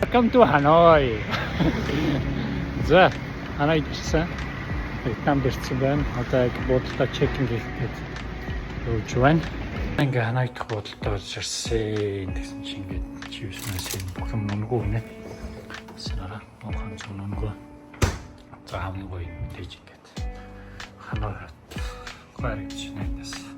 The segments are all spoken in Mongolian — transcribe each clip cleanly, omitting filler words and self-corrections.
Welcome to Hanoi. За, Ханоид ирсэн. Вьетнамд ирсэн байна. Одоо яг буудалтай чекинг хийх гэж явж байна. Ингээ Ханоид дах буудалтай орж ирсэн. Тэгсэн чинь ингээд чивснээс бүх юм нүнгүү нэ. Сэнара мохан ч нүнгүү. За хамгийн гоё мэдээж ингээд Ханоид гарч нэгдэс.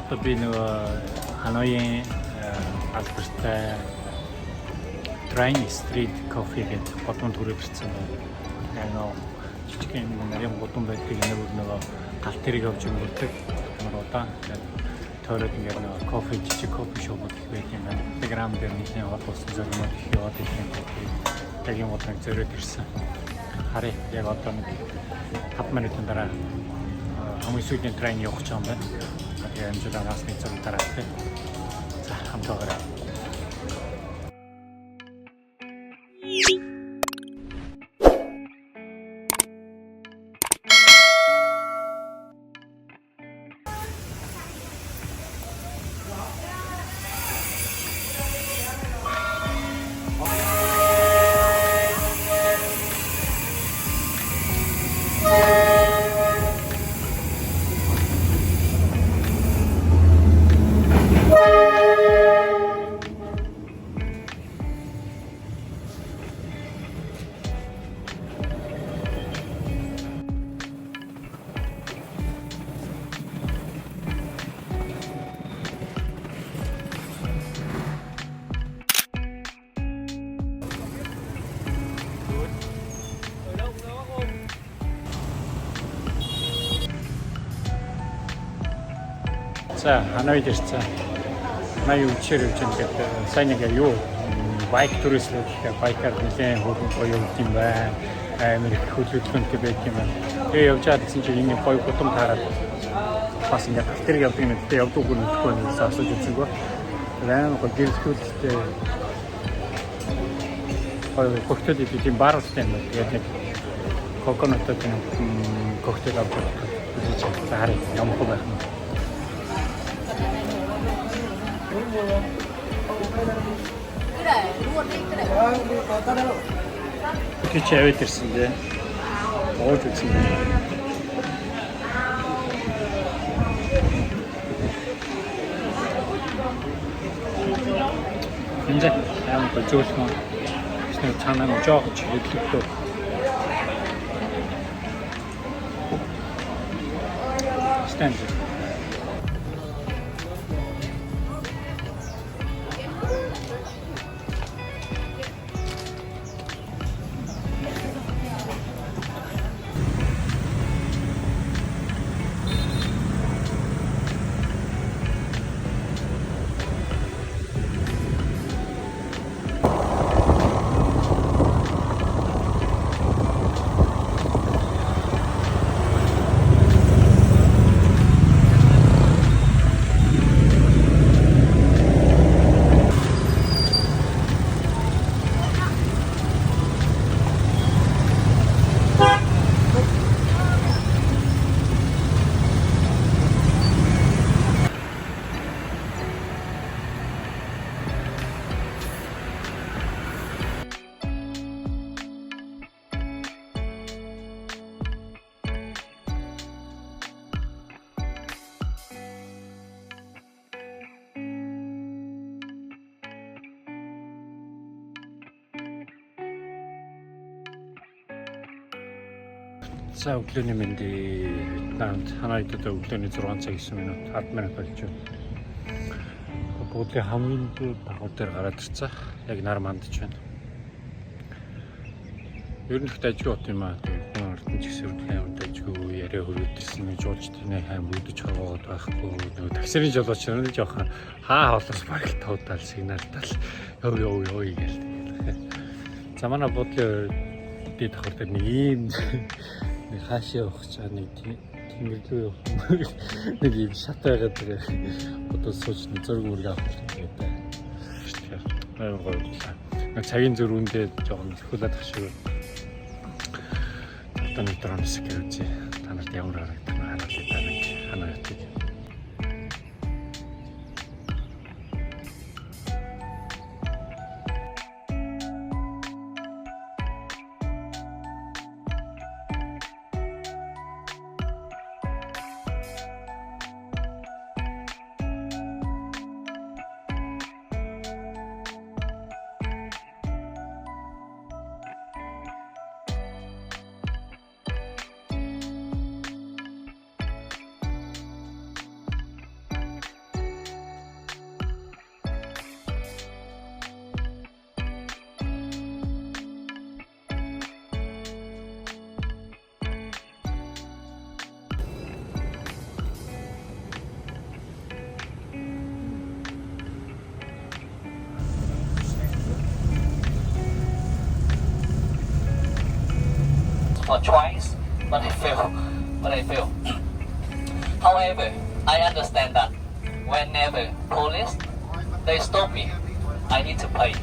Одоо би нөгөө Ханоигийн алдартай Train Street Coffee гэдэг гудамд хүрээд ирсэн байна. Яг нөгөө жижигхэн нарийн гудам байдаг нөгөө галт тэрэг авч өгдөг. Ямар удаан тойроод ингээд нөгөө кофе жижиг кофе шопууд их байдаг юм байна. Instagram дээр нэгэн хадгалсан зөвлөмөд их яваад ирсэн гэдэг. Яг юм удаан зөрөөд ирсэн. Харин яг одоо нэг 5 минутын дараа хамгийн сүүлийн трейн явах гэж байна. Амжилт насны цог дараатай. За хамтдаа. За, Ханоид ирсэн. Манай үчээр явж байгаа сайн нэг юу байк турист гэх байкаар нэлээд хөрөнгө гоё юм байна. Америк хөдөлгөөнтэй байх юм байна. Тэгээ явж байгаа гэсэн чинь энэ гоё гудам таараад бас ингээд тэр явдаг юм. Тэгээ явдаг хүн өгөхгүй нээс асууж үзсэнгөө. Лайн гоо гэрэлтүүлтэй гоё коктейл идэх юм бааралтай юм байна. Тэгээд нэг коконоттой коктейл авч үзэж байгаа. Ямар хөө байх юм. Iki çevre tirsin o tutsun. Şimdi hem de coşma. İşte çanam çok çelikli. İşte За өглөөний мэндийг Вьетнамд Ханоид одоо өглөөний 6 цаг 9 минут 10 минут болж байна. Буудлын хамгийн дагуу дээр гараад ирцээ. Яг нар мандж байна. Ер нь их дажгүй бот юм аа. Хүн ардын жигсэрд хаймд дажгүй яриа хөрвөдөрсөн нэг жуулч тэрний хайм үүдэж хаваад байхгүй. Нөгөө таксирын жолооч нар жоохон хаа хоолоос бараг туудаал сигналтал ёо гээл. За манай буудлын дэд давхар дээр нэг ийм нэг хаашаа явах чаа нэг тиймэрхүү нэг ийм шат байгаад тэр одоо сууч нэг зураг мөрөг авах хэрэгтэй байна. Тэгэхээр гоё. Цагийн зөрүүндээ жоохон хөлөөд ах шиг. Одоо нэг драмс гэж та нарт ямар харагдах нь хараад та нэг ханаа ятдаг. Or twice, but I fail. However, I understand that whenever police they stop me, I need to pay.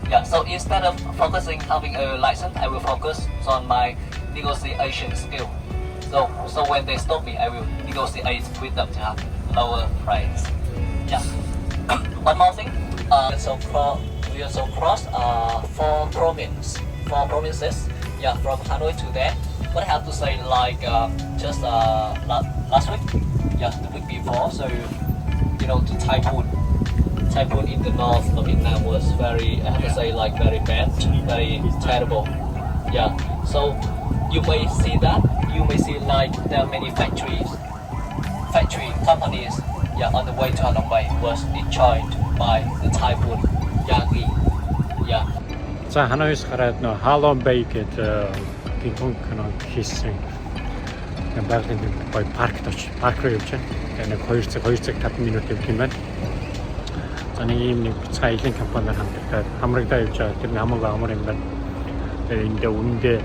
Yeah, so instead of focusing having a license, I will focus on my negotiation skill. So when they stop me, I will negotiate with them to have lower price. Yeah. One more thing. We also cross four provinces. Yeah, from Hanoi to there. But I have to say, like just last week, yeah, the week before. So to Typhoon in the north of Vietnam was very, I have to say, like very bad, very terrible. Yeah. So you may see like there are many factory companies. Yeah, on the way to Hanoi was destroyed by the typhoon Yagi. Yeah. За Ханоис гараад нөө Halong Bay гэдэг гинхэнг хийсэн байгалийн гоё паркт очив. Парк руу явж байна. Тэгээ нэг 2 цаг 5 минут явах юм байна. За нэг ийм нэг цайлын компаниар хамтдаа хамрагдаа явж байгаа. Тэр нэг хамаагүй амар юм байна. Тэгээ энд үүндээ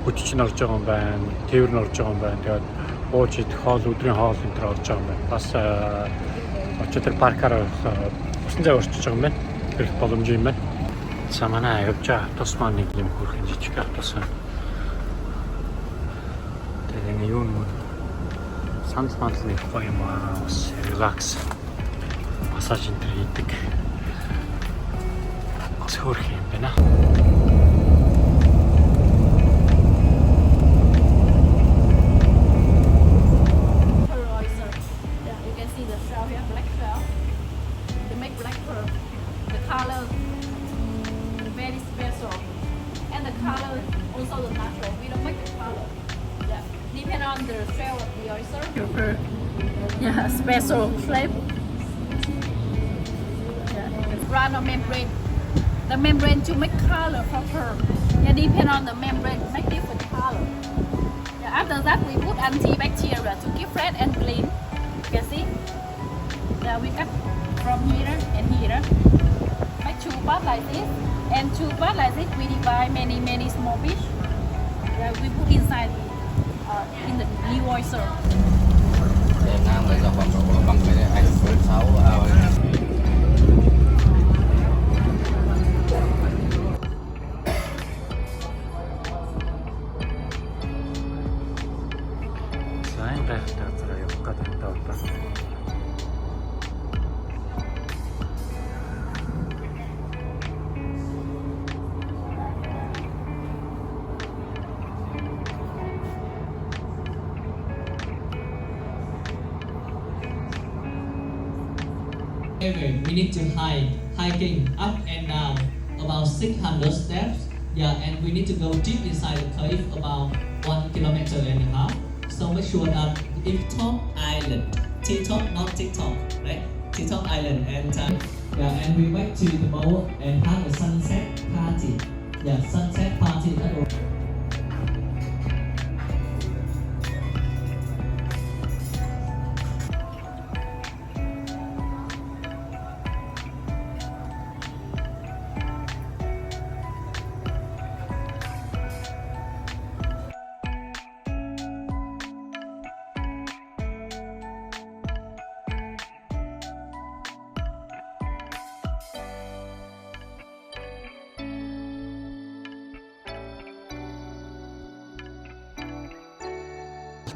хүчч нь орж байгаа юм байна. Тээвэр нь орж байгаа юм байна. Тэгээд ууж идэх хоол өдрийн хоол энэ төр орж байгаа юм байна. Бас очиж тэр паркаараа усан цай орчиж байгаа юм байна. Тэр боломж юм байна. За манай явж байгаа автобус маань нэг юм хөрхэн жижиг автобус байна. Тэгээ нэг юу нэ санал манлны гоё юм аа. Релакс. Массаж энэ хийдэг. Бас хөрх юм байна. Yeah, special flavor. Yeah, run a membrane. The membrane to make color proper. Yeah, depend on the membrane, make different color. Yeah, after that we put antibacterial to keep fresh and clean. You can see. Yeah, we cut from here and here. Make 2 parts like this, and 2 parts like this we divide many small pieces. Yeah, we put inside in the new oyster. Việt Nam thì là bằng cái 26 сайн байхдаа зэрэг явах гэдэг юм даа. We need to hiking up and down about 600 steps. Yeah, and we need to go deep inside the cave about 1.5 kilometers. So make sure that if top island, T-top, not TikTok, right? T-top island, and yeah, and we went to the boat and have a sunset party. Yeah, sunset party.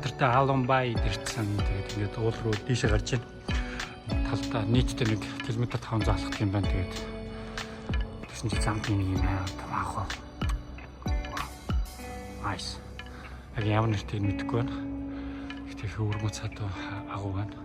Талтай Алонбай ирсэн. Тэгээд ингээд уул руу дийшээ гарч байна. Талтай нийтдээ нэг километр 500 алхах юм байна. Тэгээд тэгсэн чинь замд нэг юм аа таах. Nice. Яг ямар нэртэй мэдэхгүй байна. Гэхдээ хөвөрмө цаад агуу байна.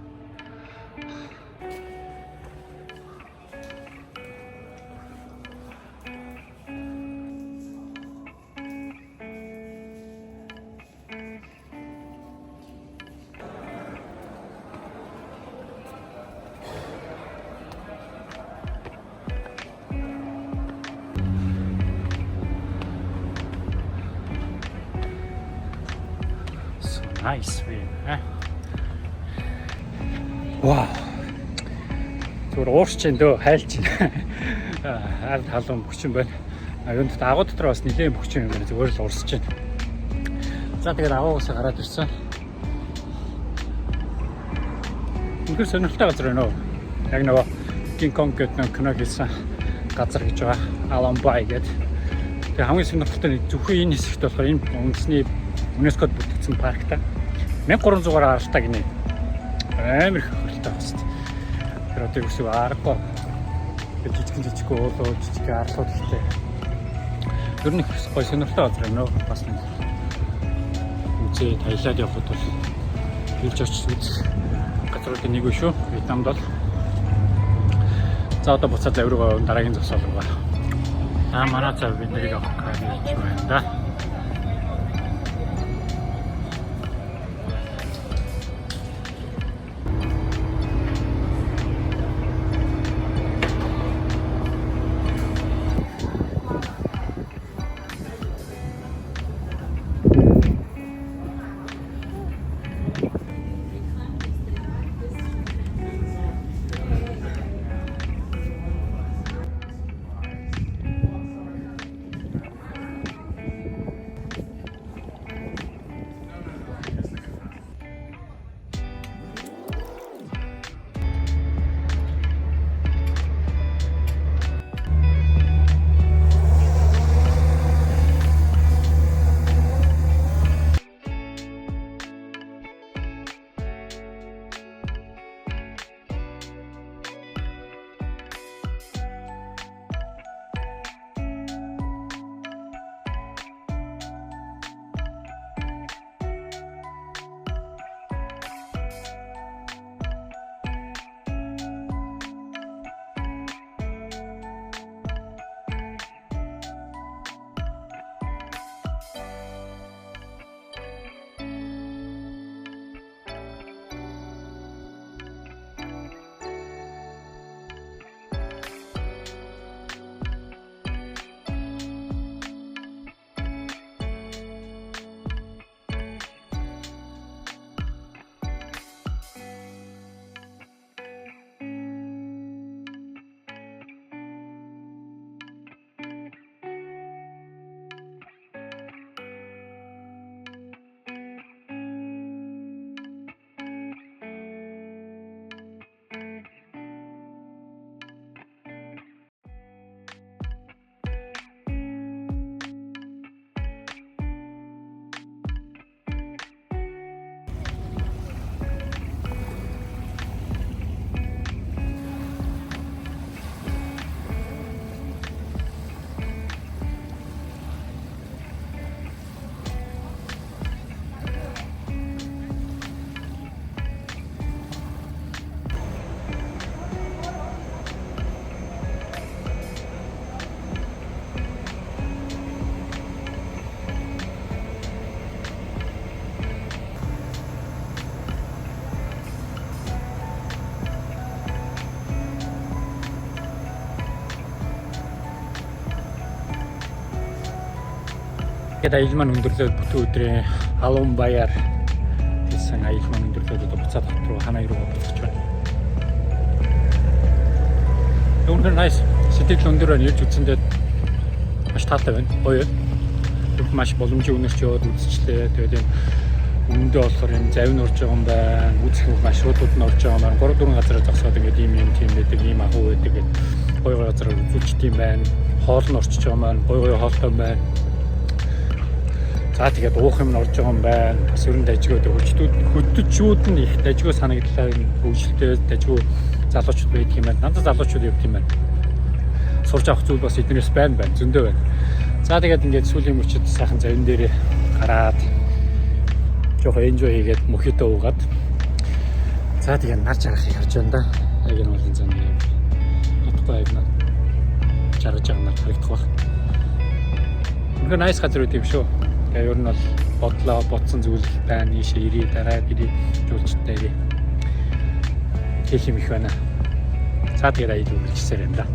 Nice view, eh? Wow. Зүгээр уурч чинь дөө хайлч чинь. Аль халуун бөхчин байна. Юунд агуу дотор бас нэлээд бөхчин юм байна. Зүгээр л уурсч чинь. За тэгээд агуугаас гараад ирсэн. Үнэхээр сонирхолтой газар байна уу? Яг нөгөө King Kong гэдэг нэг кино хийсэн газар гэж байгаа. Алонбай гэдэг. Тэгээд хамгийн сонирхолтой нэг зөвхөн энэ хэсэгт болохоор энэ үндэсний ЮНЕСКОд бүртгэгдсэн паркта 1300 гаралтай гинэ. Амар их хөлтэй баст. Тэр одоо юу гэсэн аргагүй. Жижиг уулуу, жижиг арлууд ихтэй. Ер нь их гоё сонирхолтой газар байна уу? Бас нэг үзээ Таиланд явхад бол ирж очиж үзэх газруудын нэг шүү. Вьетнамд бол. За одоо буцаад авиргаа дараагийн зогсоол руу. Манай цаа бид нэрийг авах гэж байна да. Тэгээд аялал маань өндөрлөөд бүтэн өдрийн халуун баяар хийсэн аялал маань өндөрлөөд одоо буцаад хот руу ханаа руу буцаж байна. Өндөр nice. Сэтгэл өндөрөөр ирж үзсэндээ маш таатай байна. Гоё. Бүх маш боломжийн үнэрч яваад үзчихлээ. Тэгээд энэ өмнөдөө болохоор энэ завин орж байгаа юм байна. Үзэх бүх маршрутууд нь орж байгаа юм байна. 3-4 газараар зогсоод ингээд ийм тийм байдаг, ийм агуу байдаг гэдэг гоё газараар үзүүлчих юм байна. Хоол нь орчиж байгаа юм байна. Гоё хоолтой юм байна. За тэгээд уух юм нь орж байгаа юм байна. Бас өрн дажгууд хөдөлчүүд нь их дажгүй санагдлаа хөвжөлтэй дажгүй залуучууд байдаг юм байна. Надад залуучууд явдаг юм байна. Сурж авах зүйл бас эднээс байна зөндөө байна. За тэгээд ингээд сүүлийн мөчөд сайхан завин дээрээ гараад жоохон enjoy хийгээд мохито уугаад за тэгээд нар жаргахыг харж байна да. Яг энэ бол зам яг нутгаа яг жаргаж байгаа нар харагдах баг. Үнэхээр nice газар үт юм шүү. Тэгээд ер нь бол бодсон зүйл байна. Ийшээ ирээ дараа ирээ жуулчтай ирээ. Хийх юм их байна. За тэгээд аяд үргэлжсээр юм да.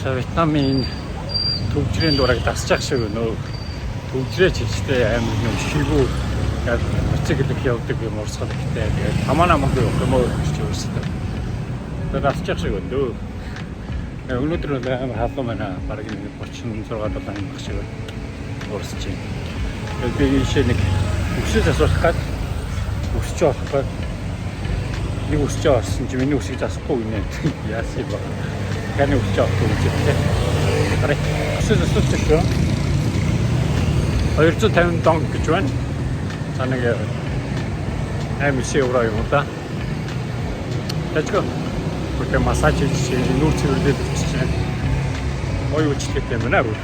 Вьетнамын төвчрийн дураг дасчих шиг нөө төвчрээ чижтэй амар юм шигүү яг мотоциклик явдаг юм урсгал ихтэй тэгээд хамаана мөнгө явах юм уу гэж өөрсдөө. Тэгээд дасчих шиг нөө. Өнөөдөр бол амар халуун байна. Бараг 36-7 ангих шиг урсч байна. Тэгээд би ийшээ нэг өсөж асуулах гад өсч болохгүй. Нэг өсч орсон чи миний өсөж засахгүй гинэ. Яасан юм бэ? Каны өсч авахгүй юм чи. Харин өсөж асуулчих шүү. 250 донг гэж байна. За нэг €50 юм да. Тэжгүй. Бүгд массаж хийж нүүр цэвэрлээд өгч чинь. Ой үчлээ юм байна уу?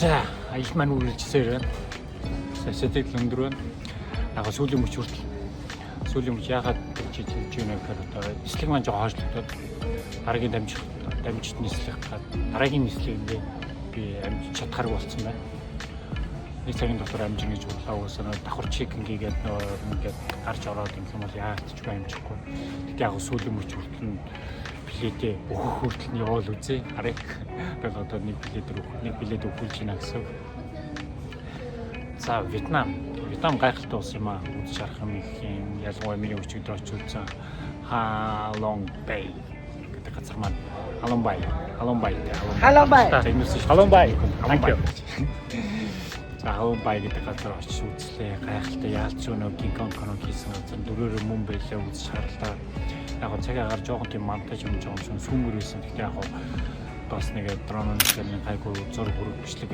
За, аялал маань үргэлжсээр байна. Сэтгэл өндөр байна. Яг сүүлийн мөч хүртэл. Сүүлийн мөч яагаад гэж хэлж байна гэхээр одоо нислэг маань жоо хойшлогдоод дараагийн дамжид нислэх гад дараагийн нислэгээ би амжиж чадхааргүй болсон байна. Нэг цагийн дотор амжин гэж бодлоо уусаа давхар чекинг хийгээд ингээд гарч ороод ингэх юм бол яагаад ч амжихгүй. Тэгтээ яг сүүлийн мөч хүртэл билетээ өгөх хүртэл нь явал үзье. Харин одоо нэг билет өгүүлж байна гэсэн. За Вьетнам гайхалтай улс юм аа. Үз шарах юм их юм. Ялангуяа миний өчигдөр очиж үзсэн Halong Bay гэдэг газар маань Halong Bay. За Halong Bay гэдэг газар очиж үзлээ. Гайхалтай яалч өнөө King Kong хийсэн газар дөрөөр мөн байлаа үз шаарлаа. Яг цаг агаар жоохон тийм монтаж юм жоохон сүмгэр байсан. Гэхдээ яг бас нэг дронын гайгүй зураг бичлэг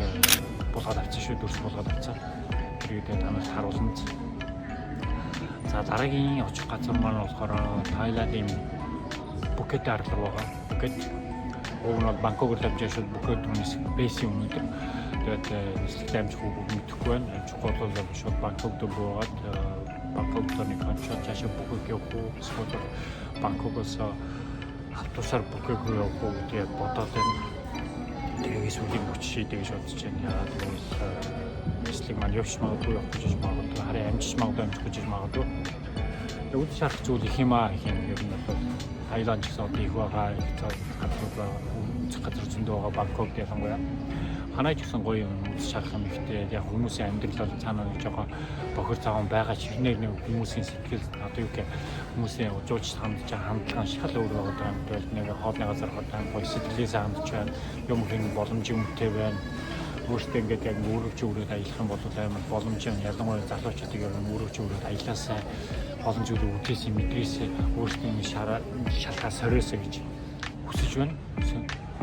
болгоод авчихсан шүү, дүрс болгоод авчихсан. Тэгээд танаас харуулна. За дараагийн очих газар маань болохоор Тайландын Пхукет арлаг байгаа. Пхукет Уунод Бангкокоор дамжиж шууд Пхукет рүүнээс бэйсийн өнөдөр. Тэгээд нислэгтэй амжих үг мэдэхгүй байна. Чухал бол шууд Бангкок дөрвөөд Бангкокоор нэг концерт цаашаа Пхукет явах уу, эсвэл Бангкокоос автобусаар Пхукет руу явах уу гэдээ бодоод байна. Тэгээд сүүлийн мөч шийдэ гэж бодож байна. Яагаад гэвэл нислэг маань явж магадгүй явах гэж магадгүй, харин амжиж магадгүй. Үд шарах зүйл их юм аа гэх юм ер нь бол Таиланд ч гэсэн одоо их байгаа, их газар байгаа. үзэх газар зөндөө байгаа Бангкок ялангуяа. Ханаа ч гэсэн гоё юм үзэж харах юм ихтэй. Яг хүмүүсийн амьдрал бол цаанаа нэг жоохон бохир цагаан байгаа ч нэг хүмүүсийн сэтгэл одоо юу гэх хүмүүсийн жууч хандж хандлага шал өөр байгаа юм бол нэг хоолны газар хоолой гоё сэтгэлээс хандж байна. Юм хэн боломж юмтэй байна. Өөртөө ингээд яг өөрөвч өөрөд аялах юм бол амар боломжтой. Ялангуяа залуучуудыг ер нь өөрөвч өөрөд аялаасаа олон зүйлийг үдээсээ мэдрээсээ өөртөө шалгаа сориосоо гэж хүсэж байна.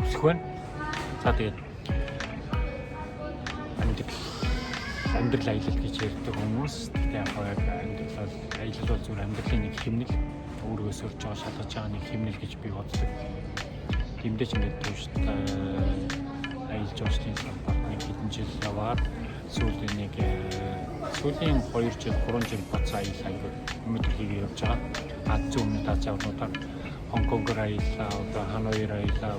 Хүсэх байна. За тэгээд амьдрал аялал гэж ярьдаг хүмүүс тэгээд яг амьдрал аялал бол зөвхөн амьдралын нэг хэмнэл өөрөөсөө сорж байгаа шалгаж байгаа нэг хэмнэл гэж би боддог. Тэмдэж ингээд тууштай аялж очлын салбарт хэдэн жил яваад сүүлийн 2 жил 3 жил бацаа аялал өнөөдөр хийгээ явж байгаа. Аз зүүн Азийн орнуудаар Хонконгоор аяллаа, одоо Ханоир аяллаа,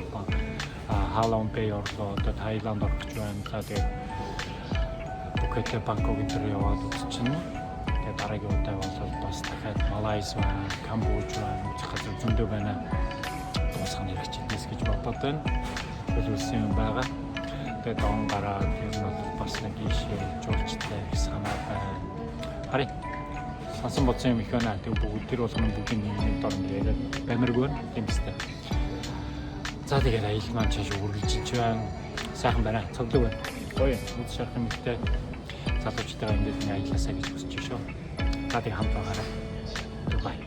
Халон Бэй орлоо, одоо Таиланд орж байна. За тэгээд Пхукет, Бангкок энэ төр яваад үзчихнэ. Тэгээд дараагийн удаа бол бас дахиад Малайз ба Камбож үзэх газар зөндөө байна. Тусганы хэрэгжүүлээс гэж бодоод байна. Төлөвлөсөн юм байгаа. Тэгээд он гараад энэ бол бас нэг ийшээ жуулчтай санаа байна. Харин сонсон бодсон юм их байна. Тэгээд бүгд тэр болгоно бүгдийн нэг дор ингээд бамиргүй юм сте. За тэгээд аялал маань чааш үргэлжилж байна. Сайхан байна. Цогцлог байна. Гоё үзэж харах юм ихтэй. Залуучтайгаа ингээд аяллаасаа гэж хүсэж шүү. За тэгээд хамт байгаарай. Бай.